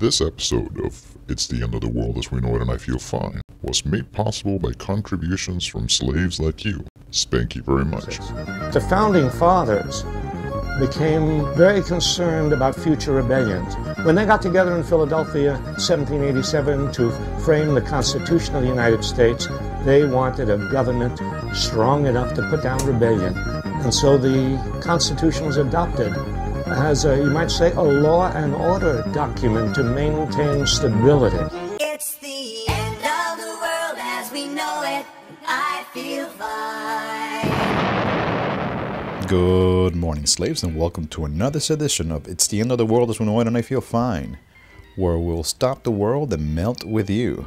This episode of It's the End of the World as We Know It and I Feel Fine was made possible by contributions from slaves like you. Thank you very much. The founding fathers became very concerned about future rebellions. When they got together in Philadelphia in 1787 to frame the Constitution of the United States, they wanted a government strong enough to put down rebellion. And so the Constitution was adopted as you might say, a law and order document to maintain stability. It's the end of the world as we know it. I feel fine. Good morning, slaves, and welcome to another edition of It's the End of the World as we know it and I feel fine, where we'll stop the world and melt with you.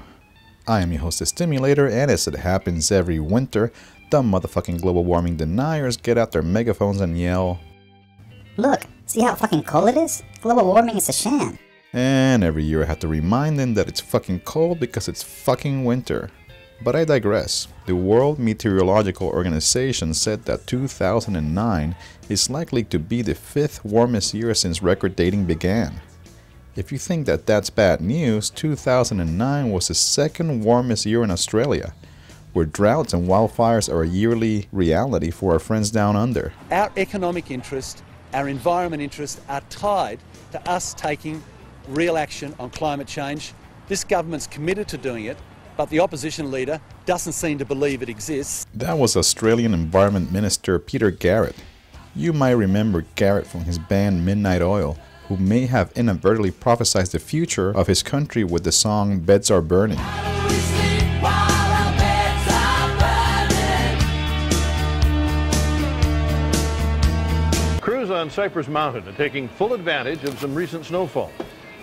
I am your host, the Stimulator, and as it happens every winter, the motherfucking global warming deniers get out their megaphones and yell, "Look, see how fucking cold it is? Global warming is a sham." And every year I have to remind them that it's fucking cold because it's fucking winter. But I digress. The World Meteorological Organization said that 2009 is likely to be the 5th warmest year since record dating began. If you think that that's bad news, 2009 was the 2nd warmest year in Australia, where droughts and wildfires are a yearly reality for our friends down under. Our economic interest, our environment interests are tied to us taking real action on climate change. This government's committed to doing it, but the opposition leader doesn't seem to believe it exists. That was Australian Environment Minister Peter Garrett. You might remember Garrett from his band Midnight Oil, who may have inadvertently prophesied the future of his country with the song Beds Are Burning. Crews on Cypress Mountain are taking full advantage of some recent snowfall.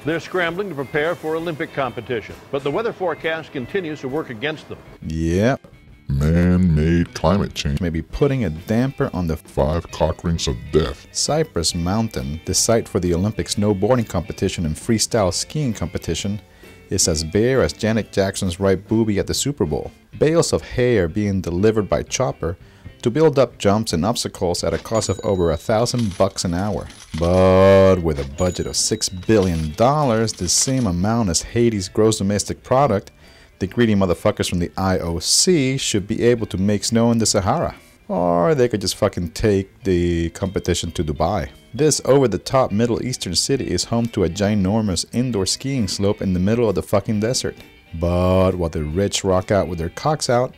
They're scrambling to prepare for Olympic competition, but the weather forecast continues to work against them. Yep. Man-made climate change may be putting a damper on the 5 cock rings of death. Cypress Mountain, the site for the Olympic snowboarding competition and freestyle skiing competition, is as bare as Janet Jackson's right boobie at the Super Bowl. Bales of hay are being delivered by chopper to build up jumps and obstacles at a cost of over $1,000 an hour. But with a budget of $6 billion, the same amount as Haiti's gross domestic product, the greedy motherfuckers from the IOC should be able to make snow in the Sahara. Or they could just fucking take the competition to Dubai. This over-the-top Middle Eastern city is home to a ginormous indoor skiing slope in the middle of the fucking desert. But while the rich rock out with their cocks out,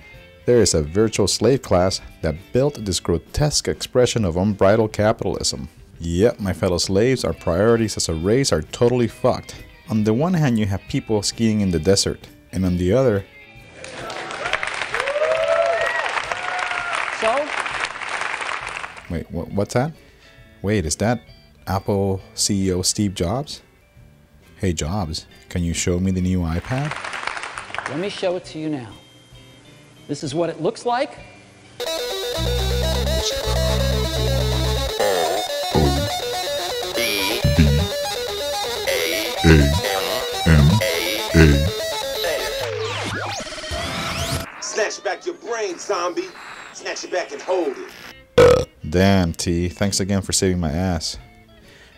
there is a virtual slave class that built this grotesque expression of unbridled capitalism. Yep, my fellow slaves, our priorities as a race are totally fucked. On the one hand, you have people skiing in the desert, and on the other... So? Wait, what's that? Wait, is that Apple CEO Steve Jobs? Hey Jobs, can you show me the new iPad? Let me show it to you now. This is what it looks like. O-B-A-M-A. Snatch back your brain, zombie. Snatch it back and hold it. Damn, T. Thanks again for saving my ass.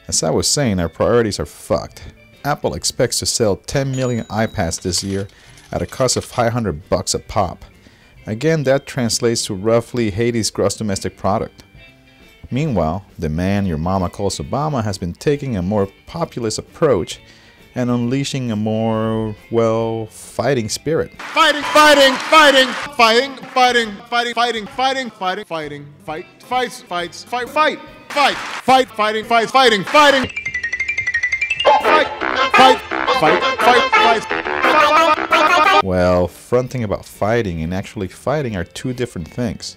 As I was saying, our priorities are fucked. Apple expects to sell 10 million iPads this year at a cost of $500 a pop. Again, that translates to roughly Haiti's gross domestic product. Meanwhile, the man your mama calls Obama has been taking a more populist approach and unleashing a more, well, fighting spirit. Fighting, fighting, fighting, fighting, fighting, fighting, fighting, fighting, fighting, fighting, fight, fights, fights, fight, fight, fight, fight, fighting, fight, fighting, fighting, fight, fight, fight, fight, fight. Well, fronting about fighting and actually fighting are two different things.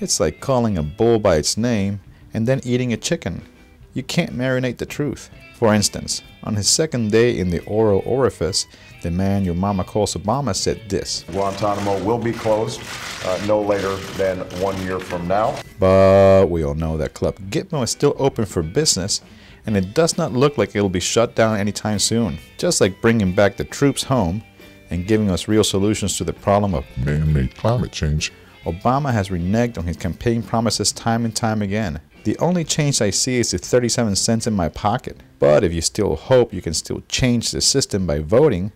It's like calling a bull by its name and then eating a chicken. You can't marinate the truth. For instance, on his second day in the oral orifice, the man your mama calls Obama said this: Guantanamo will be closed no later than 1 year from now. But we all know that Club Gitmo is still open for business, and it does not look like it will be shut down anytime soon. Just like bringing back the troops home and giving us real solutions to the problem of man-made climate change, Obama has reneged on his campaign promises time and time again. The only change I see is the 37 cents in my pocket. But if you still hope you can still change the system by voting,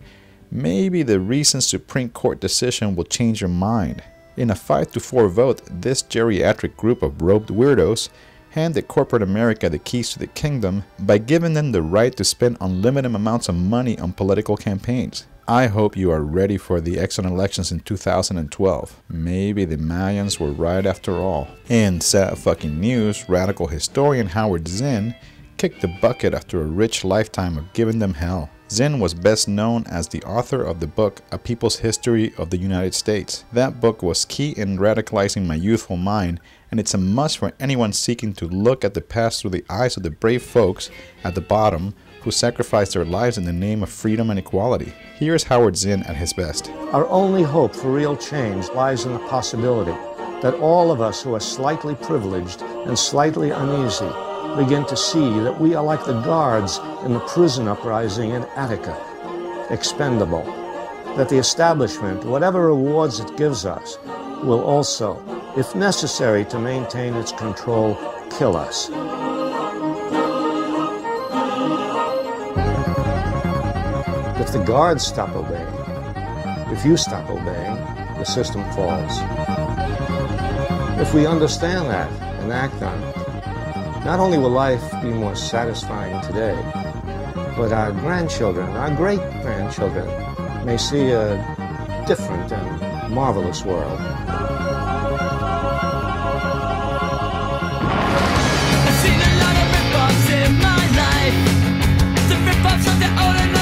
maybe the recent Supreme Court decision will change your mind. In a 5-4 vote, this geriatric group of robed weirdos handed corporate America the keys to the kingdom by giving them the right to spend unlimited amounts of money on political campaigns. I hope you are ready for the excellent elections in 2012. Maybe the Mayans were right after all. In sad fucking news, radical historian Howard Zinn kicked the bucket after a rich lifetime of giving them hell. Zinn was best known as the author of the book A People's History of the United States. That book was key in radicalizing my youthful mind, and it's a must for anyone seeking to look at the past through the eyes of the brave folks at the bottom who sacrificed their lives in the name of freedom and equality. Here's Howard Zinn at his best. Our only hope for real change lies in the possibility that all of us who are slightly privileged and slightly uneasy begin to see that we are like the guards in the prison uprising in Attica, expendable, that the establishment, whatever rewards it gives us, will also, if necessary to maintain its control, kill us. If the guards stop obeying, if you stop obeying, the system falls. If we understand that and act on it, not only will life be more satisfying today, but our grandchildren, our great-grandchildren, may see a different and marvelous world. I've seen a lot of rip-offs in my life. The rip-offs of the old and